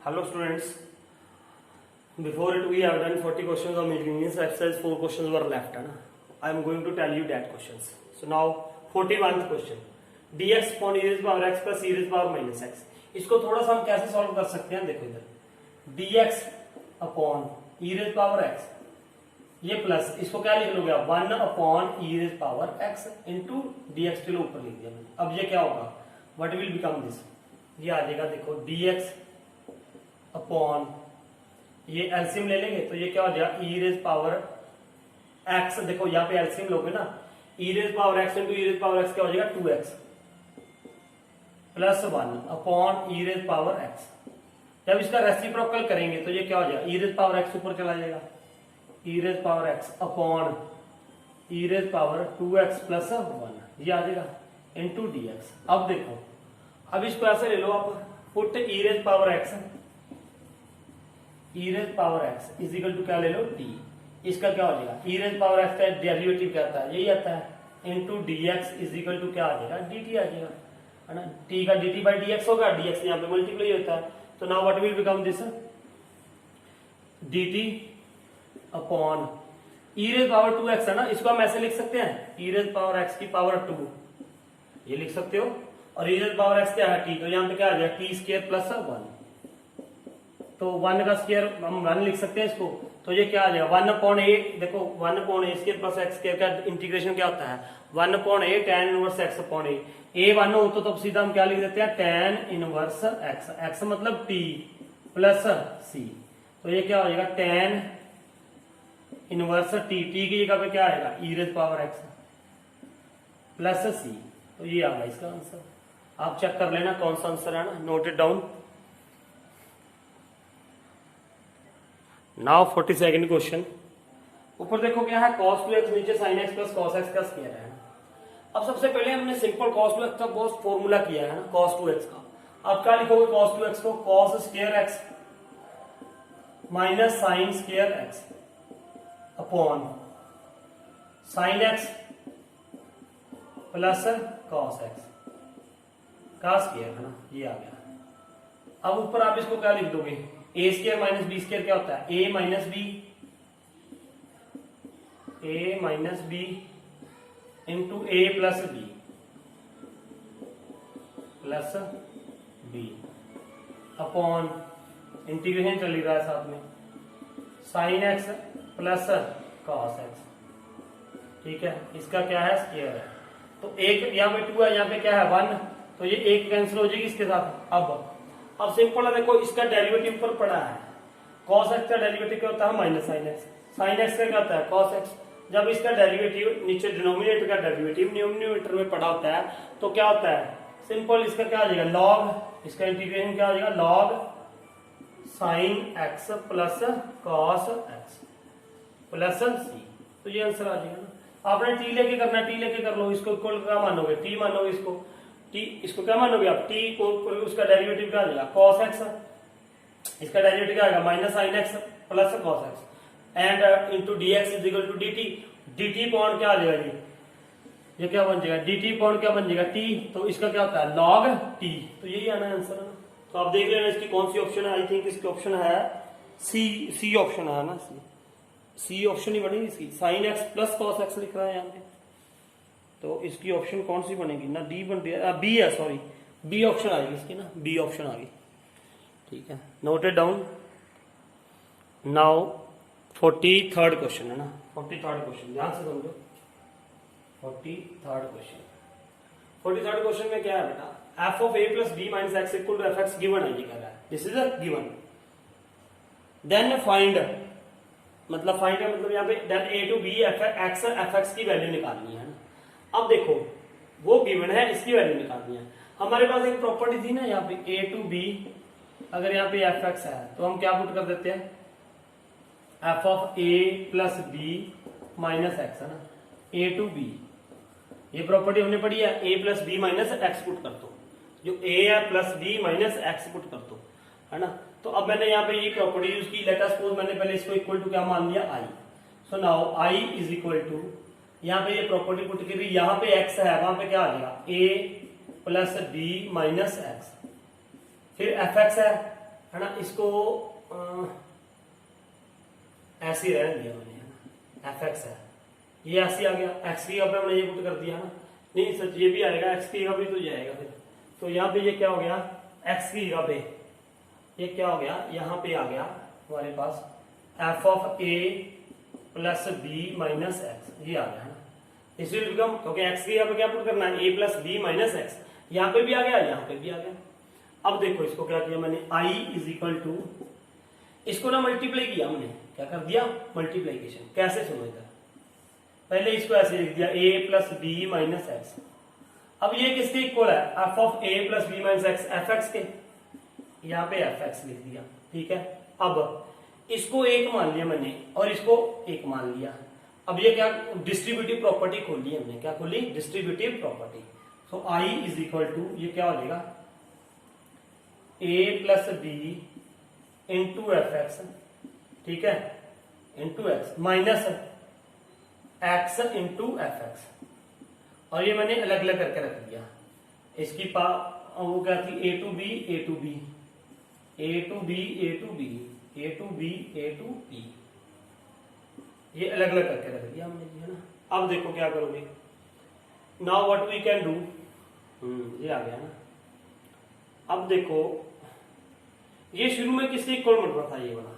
Hello students, before it we have done 40 questions of miscellaneous exercise, 4 questions were left. I am going to tell you that questions. So now 41st question, dx upon e raised power x plus e raised power minus x. इसको थोड़ा सा हम कैसे solve कर सकते हैं, देखो इधर dx upon e raised power x, ये प्लस इसको क्या लिख लोगे आप 1 upon e raised power x into dx के ऊपर लिख दिया मैंने. अब ये क्या होगा, व्हाट विल बिकम दिस, ये आ जाएगा देखो dx अपॉन ये एलसीएम ले लेंगे तो ये क्या हो जाएगा e रेज पावर x. देखो यहाँ पे एलसीएम लोगे ना, e raise power x into e raise power x क्या हो जाएगा 2x plus 1 upon e raise power x. जब इसका रेसिप्रोकल करेंगे तो ये क्या हो जाएगा e रेज पावर x ऊपर चला जाएगा, e raise power x upon e raise power 2x plus 1 ये आ जाएगा इंटू dx. अब देखो, अब इसको ऐसे ले लो आप, put e raise power x, e raise power x is equal to क्या ले लो t. इसका क्या हो जाएगा e रेज पावर x का डेरिवेटिव क्या आता है, यही आता है into dx is equal to क्या आ जाएगा dt आ जाएगा, है ना. t का dt बाई dx होगा, dx यहाँ पे मल्टीप्लाई होता है. तो now what will become this dt upon e raise power 2x है ना, इसको हम ऐसे लिख सकते हैं e रेज पावर x की पावर 2, ये लिख सकते हो. और e रेज पावर x क्या है t, तो यहाँ पे क्या आ जाएगा t स्क्वायर प्लस 1. तो 1 का स्क्वायर हम 1 लिख सकते हैं इसको, तो ये क्या आ जाएगा 1 अपॉन a. देखो 1 upon a square plus x square का इंटीग्रेशन क्या होता है 1 upon a tan inverse x upon a 1 हो तो सीधा हम क्या लिख देते हैं tan इनवर्स x, x मतलब t प्लस c. तो ये क्या हो जाएगा tan इनवर्स t की जगह पे क्या आएगा e raise power x plus c. तो ये आ गया इसका आंसर. आप चेक कर लेना कौन सा आंसर है ना, note it down. Now 42nd question, ऊपर देखो क्या है cos 2x, नीचे sin x plus cos x का स्क्वायर है. अब सबसे पहले हमने सिंपल cos 2x का बहुत फॉर्मूला किया है ना cos 2x का. अब क्या लिखोगे cos 2x को, cos square x minus sin square x upon sin x plus cos x का स्क्वायर है ना, ये आ गया. अब ऊपर आप इसको क्या लिख दोगे, ए स्क्वायर माइनस बी स्क्वायर क्या होता है ए माइनस बी इंटू ए प्लस बी अपॉन इंटीग्रेशन चल रहा है साथ में sine x plus cos x. ठीक है, इसका क्या है स्क्वायर है. तो एक यहाँ पे 2 है, यहाँ पे क्या है 1, तो ये एक कैंसिल हो जाएगी इसके साथ. अब सिंपल है, देखो इसका डेरिवेटिव पर पड़ा है, cos x का डेरिवेटिव क्या होता है minus sin x, sin x का क्या होता है cos x. जब इसका डेरिवेटिव नीचे डिनोमिनेटर का डेरिवेटिव न्यूमरेटर में पड़ा होता है तो क्या होता है सिंपल, इसका क्या आ जाएगा log, इसका इंटीग्रेशन क्या आ जाएगा log sin x plus cos x plus c. तो ये आंसर आ जाएगा ना. आपने t लेके करना, t लेके कर लो, इसको इक्वल क्या मानोगे t मानोगे, इसको क्या मानोगे आप t को, उसका डेरिवेटिव क्या आ जाएगा cos x, इसका डेरिवेटिव क्या आएगा minus sin x plus cos x and into dx is equal to dt point क्या आ जाएगा ये क्या बन जाएगा dt पॉइंट क्या बन जाएगा t. तो इसका क्या होता है log t. तो यही आना है आंसर है ना. तो आप देख लेना इसकी कौन सी ऑप्शन है. आई थिंक इसकी ऑप्शन है सी ऑप्शन है ना, सी ऑप्शन ही बनेगी इसकी. sin x plus cos x लिख रहा है यहाँ पे, तो इसकी ऑप्शन कौन सी बनेगी ना, डी बन रही है, बी है, सॉरी बी ऑप्शन आएगी इसकी ना, बी ऑप्शन आ गई. ठीक है, noted down. Now 43rd question है ना, 43rd क्वेश्चन ध्यान से समझो. 43rd क्वेश्चन में क्या है बेटा, f of a plus b minus x equal to f x given है, ये कह रहा है this is a given. Then find, मतलब फाइंड का मतलब यहाँ पे then a to b f x की वैल्यू निकालनी है ना. अब देखो वो गिवन है, इसकी वैल्यू निकालनी है. हमारे पास एक प्रॉपर्टी थी ना यहाँ पे a टू b, अगर यहाँ पे एफ एक्स है तो हम क्या पुट कर देते हैं f of a plus b minus x है ना, a टू b. ये प्रॉपर्टी हमने पढ़ी है a plus b minus x put कर दो, जो a है plus b minus x put कर दो, है ना. तो अब मैंने यहाँ पे ये प्रॉपर्टी यूज की. लेट अस सपोज मैंने पहले इसको इक्वल टू क्या मान लिया i. So now i is equal to, यहाँ पे ये प्रॉपर्टी पुट की, यहाँ पे x है, वहां पे क्या आ जाएगा a plus b minus x, फिर एफ एक्स है है ना, इसको ऐसे ही रहने दिया मैंने, है ना, एफ एक्स है, ये ऐसे आ गया, एक्स की जगह पे हमने ये पुट कर दिया ना, नहीं सच ये भी आएगा, एक्स की जगह पे तो जाएगा फिर, तो यहाँ पे ये क्या हो गया, एक्स की जगह पे ये क्या हो गया, यहाँ पे आ गया हमारे पास f of a plus b minus x, ये आ गया ना, इस विल बिकम, क्योंकि एक्स की जगह पे क्या पुट करना है, ए प्लस बी माइनस एक्स, यहाँ पे भी आ गया, यहाँ पे भी आ गया। अब देखो इसको क्या किया मैंने, आई इज इक्वल टू, इसको ना मल्टीप्लाई किया हमने, क्या कर दिया, मल्टीप्लीकेशन, कैसे सुनो इधर, पहले इसको ऐसे लिख दिया a plus b minus x, अब ये किसके इक्वल है, f of a plus b minus x, f x के, यहाँ पे एफ एक्स लिख दिया, ठीक है। अब इसको एक मान लिया मैंने और इसको एक मान लिया, अब ये क्या, डिस्ट्रीब्यूटिव प्रॉपर्टी खोली हमने, क्या खोली, distributive property, so I is equal to, ये क्या हो जाएगा, a plus b into f x, ठीक है, into x minus x into f x, और ये मैंने अलग अलग करके रख दिया, इसकी वो क्या थी, a to b a to b a to b a to b a to b a to b, ये अलग अलग करके रख दिया हमने, है ना। अब देखो क्या करोगे, now what we can do, ये आ गया ना। अब देखो ये शुरू में किसके इक्वल बन रहा था, ये वाला,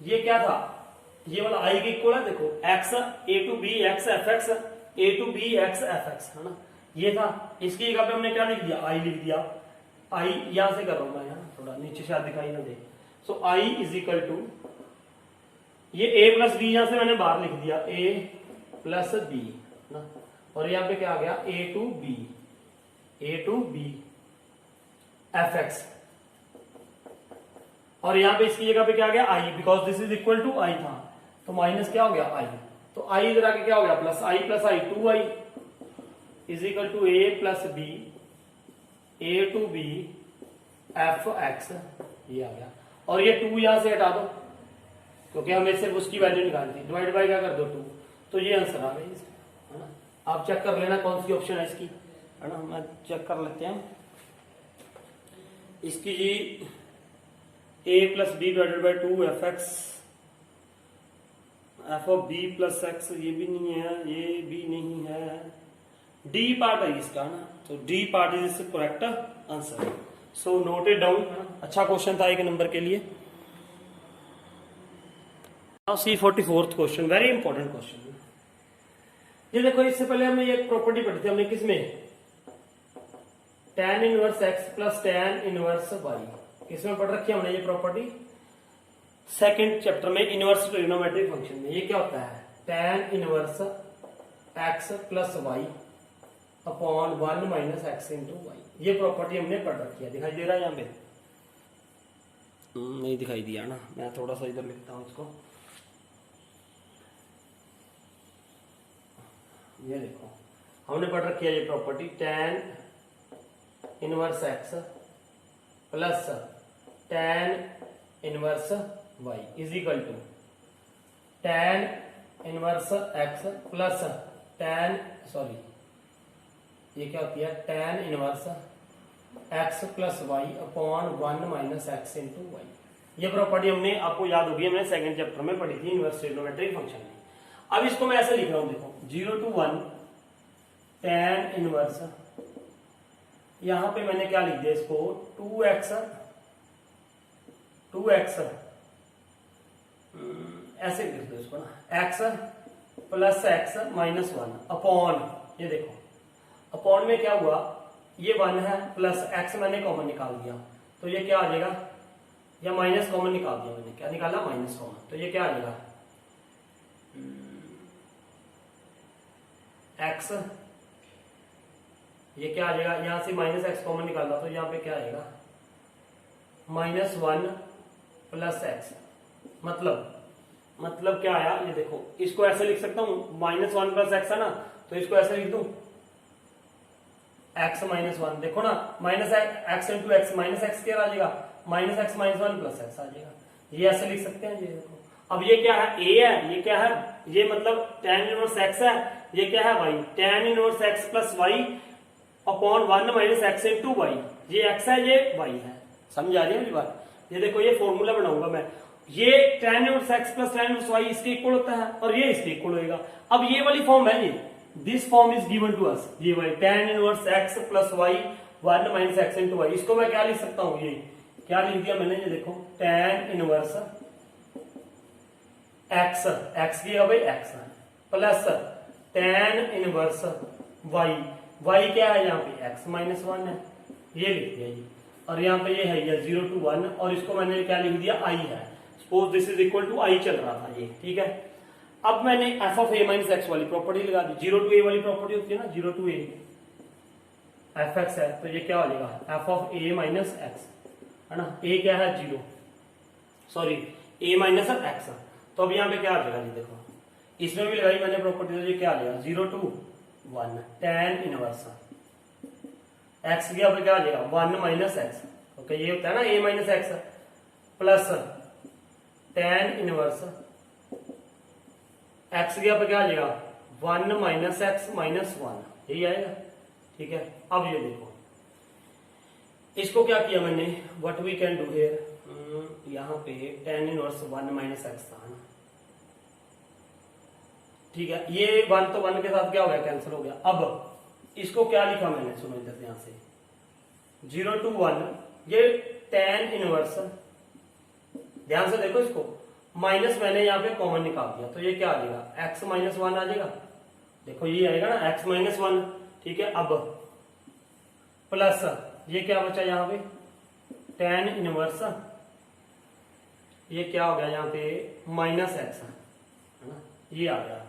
ये क्या था, ये वाला आई के इक्वल है, देखो x a to b x f x a to b x f x, है ना, ये था, इसकी जगह पे हमने क्या लिख दिया, आई लिख दिया, आई यहां से कर रहा हूं मैं, यहाँ थोड़ा नीचे शायद दिखाई ना दे, सो आई इज इक्वल टू, ये ए प्लस बी यहां से मैंने बाहर लिख दिया, ए प्लस बी ना, और यहाँ पे क्या आ गया, a to b f x, और यहाँ पे इसकी जगह पे क्या आ गया, I, because this is equal to I था, तो माइनस क्या हो गया, आई, तो आई इधर आके क्या हो गया, plus i 2i is equal to a plus b a to b f x, ये आ गया, और ये 2 यहां से हटा दो क्योंकि हमें सिर्फ उसकी वैल्यू निकालनी थी, डिवाइड बाय क्या कर दो 2, तो ये आंसर आ गया इसका, है ना। आप चेक कर लेना कौन सी ऑप्शन है इसकी, है ना, मैं चेक कर लेते हैं इसकी g, a plus b divided by 2 f x, f of b plus x, ये भी नहीं है, ये भी नहीं है, डी पार्ट है इसका ना, तो D part is correct answer, so note it down, अच्छा क्वेश्चन था 1 नंबर के लिए। Now see 44th question, very important question, ये देखो इससे पहले हमने ये प्रॉपर्टी पढ़ी थी, हमने किसमें, tan inverse x plus tan inverse y, किसमें पढ़ रखी है हमने ये प्रॉपर्टी, सेकंड चैप्टर में इनवर्स ट्रिग्नोमेट्रिक फंक्शन में। ये क्या होता है, tan inverse x plus y upon 1 minus x into y, ये प्रॉपर्टी हमने पढ़ रखी है, दिखाई दे रहा है यहाँ पे, नहीं दिखाई दिया ना, मैं थोड़ा सा इधर लिखता हूँ इसको, ये देखो हमने पढ़ रखी है ये property, tan inverse x plus tan inverse y is equal to tan inverse x plus tan, sorry ये क्या होती है, tan inverse x plus y upon 1 minus x into y, ये प्रॉपर्टी हमने, आपको याद होगी, हमने सेकंड चैप्टर में पढ़ी थी इनवर्स ट्रिग्नोमेट्रिक फंक्शन में। अब इसको मैं ऐसे लिख रहा हूं, देखो 0 to 1 tan इनवर्स, यहां पे मैंने क्या लिख दिया इसको, 2x ऐसे लिख दो इसको ना, x plus x minus 1 upon, ये देखो अपॉन में क्या हुआ, ये 1 है प्लस x मैंने कॉमन निकाल दिया, तो ये क्या आ जाएगा, या माइनस कॉमन निकाल दिया मैंने, क्या निकाला, माइनस कॉमन, तो ये क्या आ जाएगा, x, ये क्या आ जाएगा, यहां से माइनस एक्स कॉमन निकाला तो यहाँ पे क्या आएगा, -1 प्लस एक्स, मतलब क्या आया, ये देखो इसको ऐसे लिख सकता हूं, -1 प्लस एक्स है ना, तो इसको ऐसे लिख दूं, x -1, देखो ना, minus x into x, minus x क्या आ जाएगा, minus x minus 1 plus x आ जाएगा, ये ऐसे लिख सकते हैं। ये देखो अब ये क्या है, a है, ये क्या है, ये मतलब tan इनवर्स x है, ये क्या है y, tan inverse x plus y upon 1 minus x into y, ये x है ये y है, समझ आ रही है मेरी बात, ये देखो ये फॉर्मूला बनाऊंगा मैं, ये tan inverse x plus tan inverse y इसके इक्वल होता है और ये इसके इक्वल होएगा। अब ये वाली फॉर्म है, ये this form is given to us, ये वाली tan inverse x plus y 1 minus x into y, इसको मैं क्या लिख सकता हूँ, ये क्या लिख दिया मैंने, ये देखो tan इनवर्स x, x की भाई x plus tan inverse y, y क्या है यहाँ पे x माइनस 1 है, ये लिख दिया जी, और यहाँ पे ये है ये 0 to 1 और इसको मैंने क्या लिख दिया I है, suppose this is equal to I चल रहा था ये, ठीक है। अब मैंने f of a minus x वाली प्रॉपर्टी लगा दी, 0 to a वाली प्रॉपर्टी होती है ना, 0 to a एफ एक्स है तो ये क्या हो जाएगा f of a minus x, है ना, a क्या है 0, सॉरी a माइनस एक्स, तो अब यहाँ पे क्या आ जाएगा जी, देखो इसमें भी लगाई मैंने प्रॉपर्टी, तो ये क्या आ जाएगा 0 to 1 tan इनवर्स x की, अब क्या आ जाएगा 1 माइनस एक्स, ओके, ये होता है ना a minus x plus tan inverse x की, अब क्या आ जाएगा 1 माइनस एक्स माइनस 1, यही आएगा, ठीक है। अब ये देखो इसको क्या किया मैंने, what we can do here, यहाँ पे tan इनवर्स 1 माइनस एक्स था ना, ठीक है, ये 1 तो 1 के साथ क्या हो गया, कैंसिल हो गया। अब इसको क्या लिखा मैंने, सुनो इधर ध्यान से, 0 to 1 ये tan इनवर्स, ध्यान से देखो इसको, माइनस मैंने यहाँ पे कॉमन निकाल दिया, तो ये क्या आ जाएगा x माइनस 1 आ जाएगा, देखो ये आएगा ना x माइनस 1, ठीक है। अब प्लस ये क्या बचा यहाँ पे tan इनवर्स, ये क्या हो गया यहाँ पे माइनस एक्स, है ना, ये आ गया,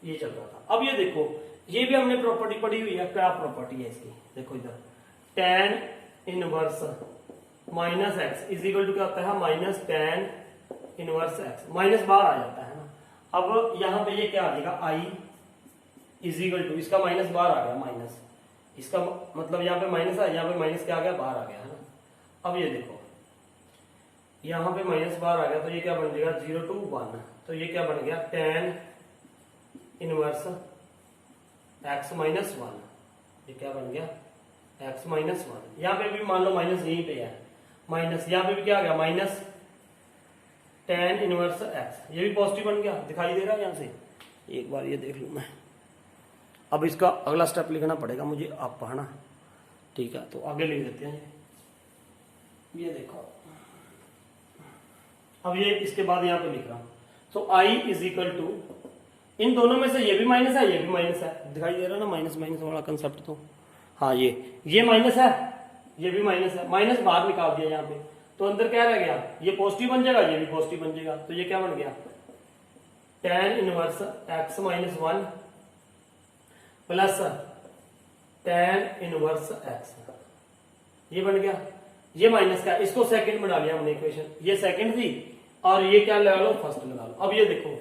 ये चल रहा था। अब ये देखो ये भी हमने प्रॉपर्टी पढ़ी हुई है, क्या प्रॉपर्टी है इसकी, देखो इधर tan inverse minus x is equal to क्या होता है minus tan inverse x, minus बाहर आ जाता है ना। अब यहाँ पे ये क्या आ जाएगा I इज इक्वल टू, इसका माइनस बाहर आ गया, माइनस इसका मतलब यहाँ पे माइनस है, यहाँ पे माइनस क्या आ गया, बाहर आ गया, है ना। अब ये देखो यहाँ पे माइनस बाहर आ गया, तो ये क्या बन जाएगा 0 to 1, तो ये क्या बन गया tan इनवर्स x माइनस 1, ये क्या बन गया x माइनस 1, यहाँ पे भी मान लो माइनस यहीं पे है, माइनस यहाँ पे भी क्या आ गया माइनस tan इनवर्स x, ये भी पॉजिटिव बन गया, दिखाई दे रहा है यहाँ से, एक बार ये देख लूं मैं। अब इसका अगला स्टेप लिखना पड़ेगा मुझे, आप पढ़ना, ठीक है, तो आगे लिख देते हैं, ये देखो अब ये इसके बाद यहाँ पे लिख रहा हूं, तो I इज इक्वल टू, इन दोनों में से ये भी माइनस है, ये भी माइनस है, दिखाई दे रहा है ना माइनस माइनस वाला कंसेप्ट, तो हाँ ये माइनस है, ये भी माइनस है, माइनस बाहर निकाल दिया यहाँ पे, तो अंदर क्या रह गया, ये पॉजिटिव बन जाएगा, ये भी पॉजिटिव बन जाएगा, तो ये क्या बन गया tan inverse x minus 1 plus tan inverse x, ये बन गया, ये माइनस का, इसको सेकंड में डालिया हमने इक्वेशन, ये सेकंड थी और ये क्या लगा लो फर्स्ट लगा लो। अब ये देखो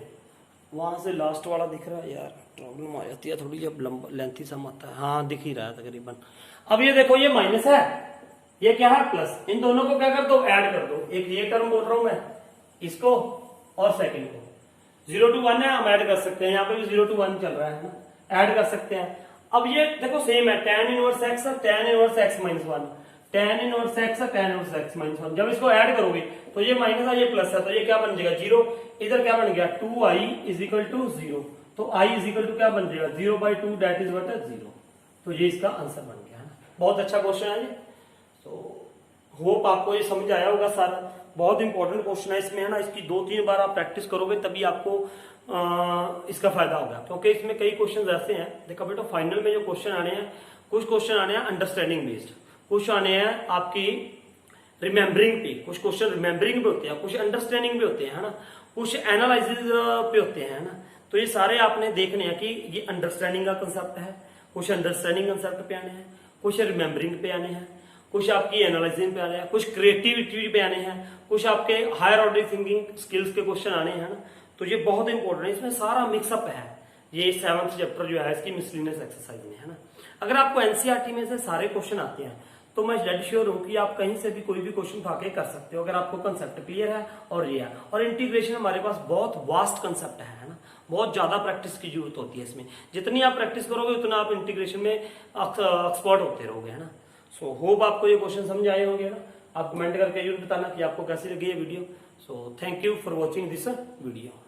वहां से लास्ट वाला दिख रहा है यार, प्रॉब्लम आ जाती है थोड़ी, जब लेंथी सम आता है, हाँ दिख ही रहा है तकरीबन। अब ये देखो ये माइनस है, ये क्या है प्लस, इन दोनों को क्या कर दो ऐड कर दो, एक ये टर्म बोल रहा हूं मैं इसको और सेकंड को, 0 to 1 है, हम ऐड कर सकते हैं, यहाँ पे भी 0 to 1 चल रहा है ना, ऐड कर सकते हैं। अब ये देखो सेम है tan इनवर्स x और tan inverse x minus 1, tan inverse x और tan इनवर्स x माइनस 1, जब इसको ऐड करोगे तो ये माइनस है ये प्लस है, तो ये क्या बन जाएगा 0, इधर क्या बन गया 2I इज इक्वल टू 0, तो I इज इक्वल टू क्या बन जाएगा 0/2 दैट इज व्हाट 0, तो ये इसका आंसर बन गया है। बहुत अच्छा क्वेश्चन है ये, तो होप आपको ये समझ आया होगा सारा, बहुत इंपॉर्टेंट क्वेश्चन है इसमें, है ना, इसकी 2-3 बार आप प्रैक्टिस करोगे तभी आपको इसका फायदा होगा, क्योंकि इसमें कई क्वेश्चन ऐसे हैं, देखो बेटा फाइनल में जो क्वेश्चन आने हैं, कुछ क्वेश्चन आने हैं अंडरस्टैंडिंग बेस्ड, कुछ आने हैं आपकी रिमेम्बरिंग पे, कुछ क्वेश्चन रिमेम्बरिंग पे होते हैं, कुछ अंडरस्टैंडिंग पे होते हैं, है ना, कुछ एनालिसिस पे होते हैं, है ना, तो ये सारे आपने देखने हैं कि ये अंडरस्टैंडिंग का कंसेप्ट है, कुछ अंडरस्टैंडिंग कंसेप्ट पे आने हैं, कुछ रिमेम्बरिंग पे आने हैं, कुछ आपकी एनालिसिस पे आने हैं, कुछ क्रिएटिविटी पे आने हैं, कुछ आपके हायर ऑर्डर थिंकिंग स्किल्स के क्वेश्चन आने हैं ना, तो ये बहुत इंपॉर्टेंट है, इसमें सारा मिक्सअप है, ये 7th चैप्टर जो है इसकी मिसलिनियस एक्सरसाइज में, है ना। अगर आपको एनसीईआरटी में से सारे क्वेश्चन आते हैं तो मैं डेड श्योर हूं कि आप कहीं से भी कोई भी क्वेश्चन उठा के कर सकते हो, अगर आपको कंसेप्ट क्लियर है और ये है, और इंटीग्रेशन हमारे पास बहुत वास्ट कंसेप्ट है ना, बहुत ज्यादा प्रैक्टिस की जरूरत होती है इसमें, जितनी आप प्रैक्टिस करोगे उतना आप इंटीग्रेशन में एक्सपर्ट होते रहोगे, है ना। सो होप आपको ये क्वेश्चन समझ आए होंगे ना। आप कमेंट करके जरूर बताना कि आपको कैसी लगी ये video. So thank you for watching this video.